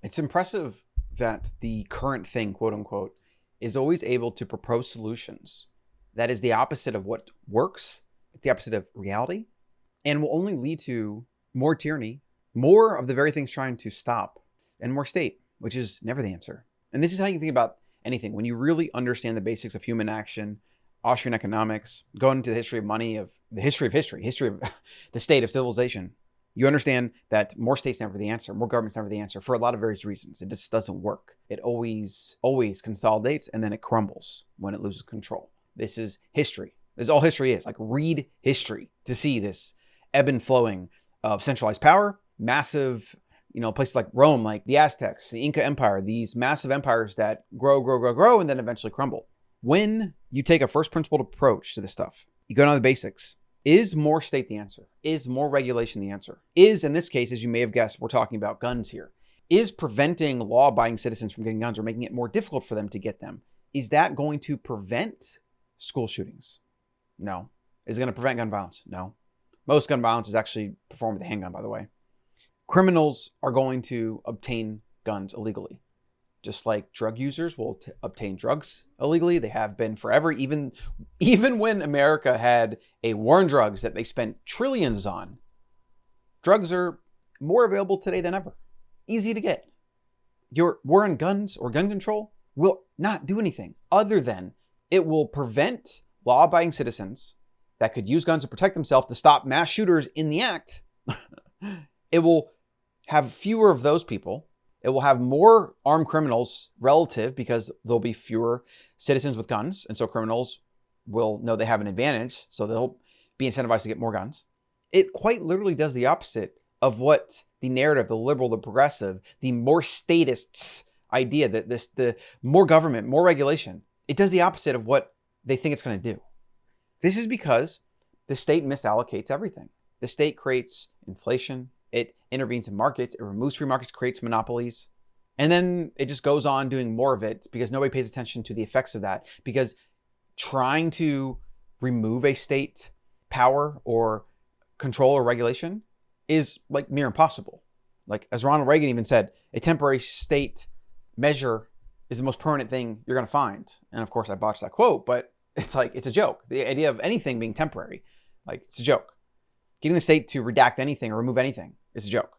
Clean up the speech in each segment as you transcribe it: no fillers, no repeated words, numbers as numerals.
It's impressive that the current thing, quote unquote, is always able to propose solutions that is the opposite of what works. It's the opposite of reality and will only lead to more tyranny, more of the very things trying to stop, and more state, which is never the answer. And this is how you think about anything. When you really understand the basics of human action, Austrian economics, go into the history of money, of the history of the state of civilization, you understand that more state's never the answer, more government's never the answer for a lot of various reasons. It just doesn't work. It always consolidates and then it crumbles when it loses control. This is history. This is all history is. Like, read history to see this ebb and flowing of centralized power, massive, places like Rome, like the Aztecs, the Inca Empire, these massive empires that grow, and then eventually crumble. When you take a first principled approach to this stuff, you go down to the basics. Is more state the answer? Is more regulation the answer? Is, in this case, as you may have guessed, we're talking about guns here. Is preventing law-abiding citizens from getting guns or making it more difficult for them to get them, is that going to prevent school shootings? No. Is it going to prevent gun violence? No. Most gun violence is actually performed with a handgun, by the way. Criminals are going to obtain guns illegally. Just like drug users will obtain drugs illegally. They have been forever. Even when America had a war on drugs that they spent trillions on, drugs are more available today than ever. Easy to get. Your war on guns or gun control will not do anything other than it will prevent law-abiding citizens that could use guns to protect themselves to stop mass shooters in the act. It will have fewer of those people. It will have more armed criminals relative because there'll be fewer citizens with guns. And so criminals will know they have an advantage. So they'll be incentivized to get more guns. It quite literally does the opposite of what the narrative, the liberal, the progressive, the more statists idea that the more government, more regulation, it does the opposite of what they think it's going to do. This is because the state misallocates everything. The state creates inflation. It intervenes in markets. It removes free markets, creates monopolies. And then it just goes on doing more of it because nobody pays attention to the effects of that. Because trying to remove a state power or control or regulation is like near impossible. Like, as Ronald Reagan even said, a temporary state measure is the most permanent thing you're going to find. And of course, I botched that quote, but it's a joke. The idea of anything being temporary, like, it's a joke. Getting the state to redact anything or remove anything is a joke.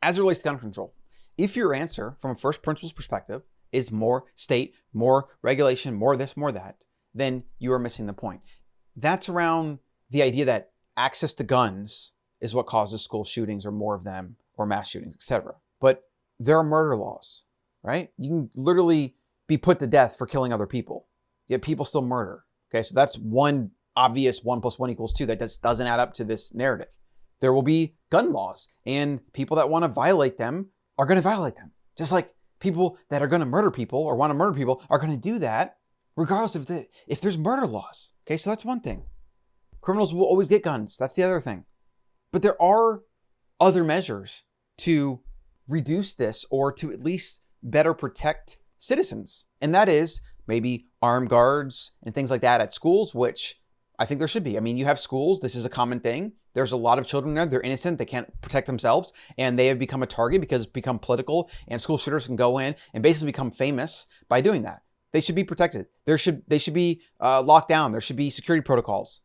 As it relates to gun control, if your answer from a first principles perspective is more state, more regulation, more this, more that, then you are missing the point. That's around the idea that access to guns is what causes school shootings or more of them or mass shootings, etc. But there are murder laws, right? You can literally be put to death for killing other people, yet people still murder. Okay, so that's one obvious 1 + 1 = 2 that just doesn't add up to this narrative. There will be gun laws, and people that want to violate them are going to violate them. Just like people that are going to murder people or want to murder people are going to do that regardless of if there's murder laws. Okay, so that's one thing. Criminals will always get guns. That's the other thing. But there are other measures to reduce this or to at least better protect citizens. And that is maybe armed guards and things like that at schools, which I think there should be. I mean, you have schools. This is a common thing. There's a lot of children there. They're innocent. They can't protect themselves. And they have become a target because it's become political. And school shooters can go in and basically become famous by doing that. They should be protected. They should be locked down. There should be security protocols.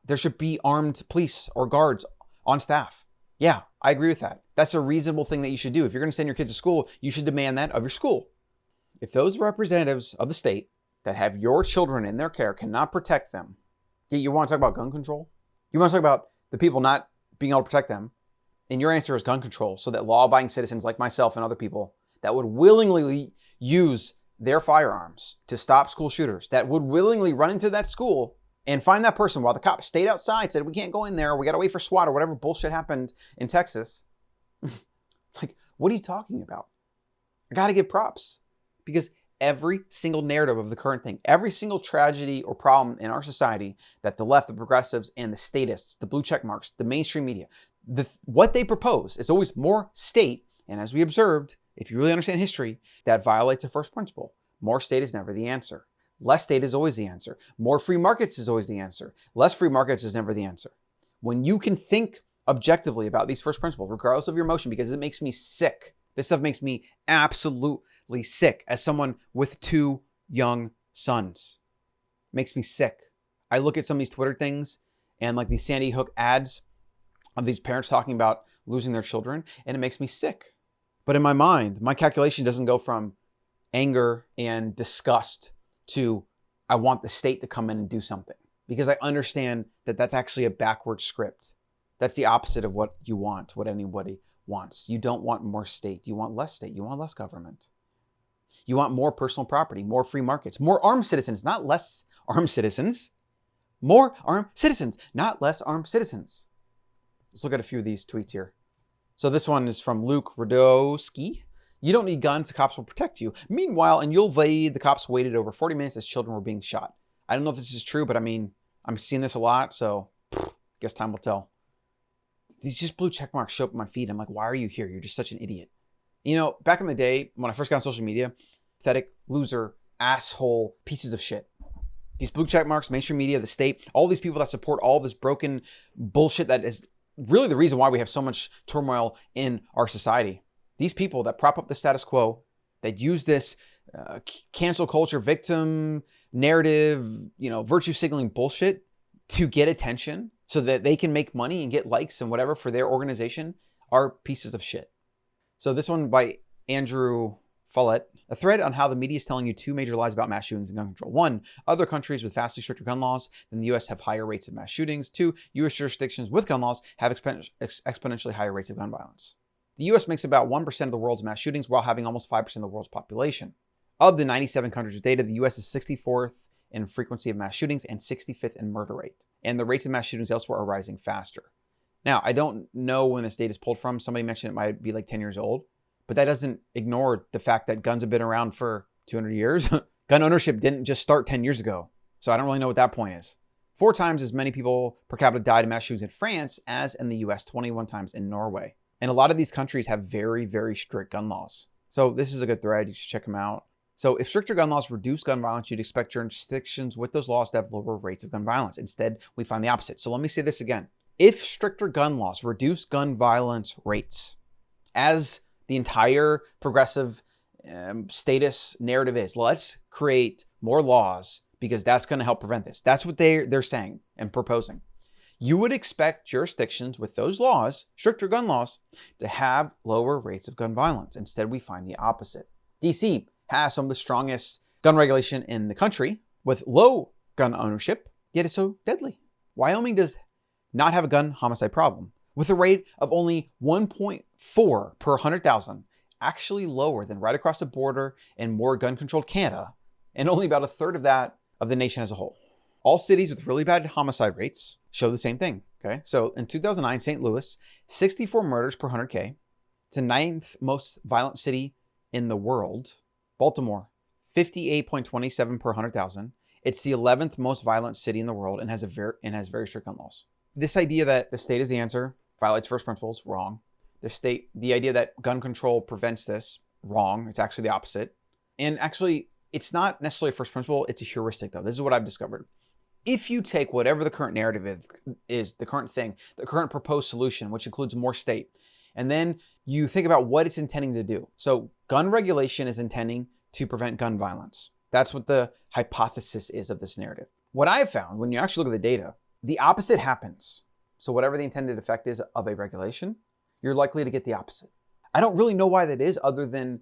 There should be armed police or guards on staff. Yeah, I agree with that. That's a reasonable thing that you should do. If you're going to send your kids to school, you should demand that of your school. If those representatives of the state that have your children in their care cannot protect them, you want to talk about gun control? You want to talk about the people not being able to protect them? And your answer is gun control, so that law-abiding citizens like myself and other people that would willingly use their firearms to stop school shooters, that would willingly run into that school and find that person while the cops stayed outside, said, we can't go in there, we got to wait for SWAT or whatever bullshit happened in Texas. Like, what are you talking about? I got to give props, because every single narrative of the current thing, every single tragedy or problem in our society that the left, the progressives, and the statists, the blue check marks, the mainstream media, what they propose is always more state. And as we observed, if you really understand history, that violates a first principle. More state is never the answer. Less state is always the answer. More free markets is always the answer. Less free markets is never the answer. When you can think objectively about these first principles, regardless of your emotion, because it makes me sick This stuff makes me absolutely sick as someone with 2 young sons. It makes me sick. I look at some of these Twitter things and like these Sandy Hook ads of these parents talking about losing their children, and it makes me sick. But in my mind, my calculation doesn't go from anger and disgust to I want the state to come in and do something, because I understand that that's actually a backward script. That's the opposite of what you want, what anybody wants. You don't want more state. You want less state. You want less government. You want more personal property, more free markets, more armed citizens, not less armed citizens. More armed citizens, not less armed citizens. Let's look at a few of these tweets here. So this one is from Luke Radowski. You don't need guns, the cops will protect you. Meanwhile, in Uvalde, the cops waited over 40 minutes as children were being shot. I don't know if this is true, but I mean, I'm seeing this a lot, so guess time will tell. These just blue check marks show up in my feed. I'm like, why are you here? You're just such an idiot. You know, back in the day, when I first got on social media, pathetic, loser, asshole, pieces of shit. These blue check marks, mainstream media, the state, all these people that support all this broken bullshit that is really the reason why we have so much turmoil in our society. These people that prop up the status quo, that use this cancel culture, victim narrative, virtue signaling bullshit to get attention so that they can make money and get likes and whatever for their organization are pieces of shit. So this one by Andrew Follett, a thread on how the media is telling you 2 major lies about mass shootings and gun control. 1, other countries with vastly stricter gun laws than the US have higher rates of mass shootings. 2, US jurisdictions with gun laws have exponentially higher rates of gun violence. The US makes about 1% of the world's mass shootings while having almost 5% of the world's population. Of the 97 countries with data, the US is 64th in frequency of mass shootings and 65th in murder rate. And the rates of mass shootings elsewhere are rising faster. Now, I don't know when this data is pulled from. Somebody mentioned it might be like 10 years old. But that doesn't ignore the fact that guns have been around for 200 years. Gun ownership didn't just start 10 years ago. So I don't really know what that point is. 4 times as many people per capita died in mass shootings in France as in the US, 21 times in Norway. And a lot of these countries have very, very strict gun laws. So this is a good thread. You should check them out. So if stricter gun laws reduce gun violence, you'd expect jurisdictions with those laws to have lower rates of gun violence. Instead, we find the opposite. So let me say this again. If stricter gun laws reduce gun violence rates, as the entire progressive status narrative is, let's create more laws because that's going to help prevent this. That's what they're saying and proposing. You would expect jurisdictions with those laws, stricter gun laws, to have lower rates of gun violence. Instead, we find the opposite. DC has some of the strongest gun regulation in the country with low gun ownership, yet it's so deadly. Wyoming does not have a gun homicide problem, with a rate of only 1.4 per 100,000, actually lower than right across the border in more gun-controlled Canada, and only about a third of that of the nation as a whole. All cities with really bad homicide rates show the same thing, okay? So in 2009, St. Louis, 64 murders per 100K. It's the 9th most violent city in the world. Baltimore, 58.27 per 100,000. It's the 11th most violent city in the world and has very strict gun laws. This idea that the state is the answer violates first principles, wrong. The idea that gun control prevents this, wrong. It's actually the opposite. And actually, it's not necessarily a first principle, it's a heuristic though. This is what I've discovered. If you take whatever the current narrative is, the current thing, the current proposed solution, which includes more state, and then you think about what it's intending to do. So gun regulation is intending to prevent gun violence. That's what the hypothesis is of this narrative. What I've found, when you actually look at the data, the opposite happens. So whatever the intended effect is of a regulation, you're likely to get the opposite. I don't really know why that is, other than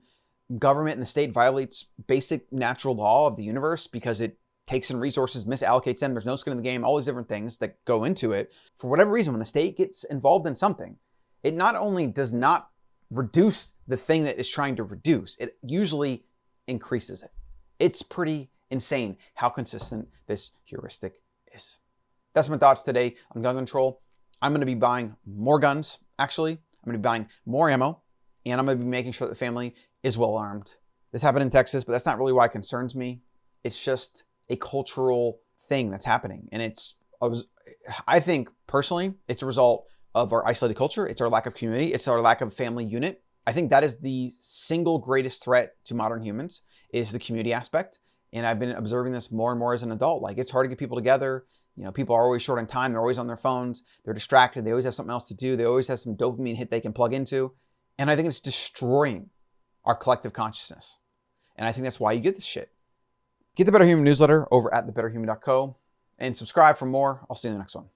government and the state violates basic natural law of the universe because it takes in resources, misallocates them, there's no skin in the game, all these different things that go into it. For whatever reason, when the state gets involved in something, it not only does not reduce the thing that it's trying to reduce, it usually increases it. It's pretty insane how consistent this heuristic is. That's my thoughts today on gun control. I'm going to be buying more guns, actually. I'm going to be buying more ammo, and I'm going to be making sure that the family is well armed. This happened in Texas, but that's not really why it concerns me. It's just a cultural thing that's happening. And I think personally, it's a result of our isolated culture. It's our lack of community. It's our lack of family unit. I think that is the single greatest threat to modern humans is the community aspect. And I've been observing this more and more as an adult. Like, it's hard to get people together. People are always short on time. They're always on their phones. They're distracted. They always have something else to do. They always have some dopamine hit they can plug into. And I think it's destroying our collective consciousness. And I think that's why you get this shit. Get the Better Human newsletter over at thebetterhuman.co and subscribe for more. I'll see you in the next one.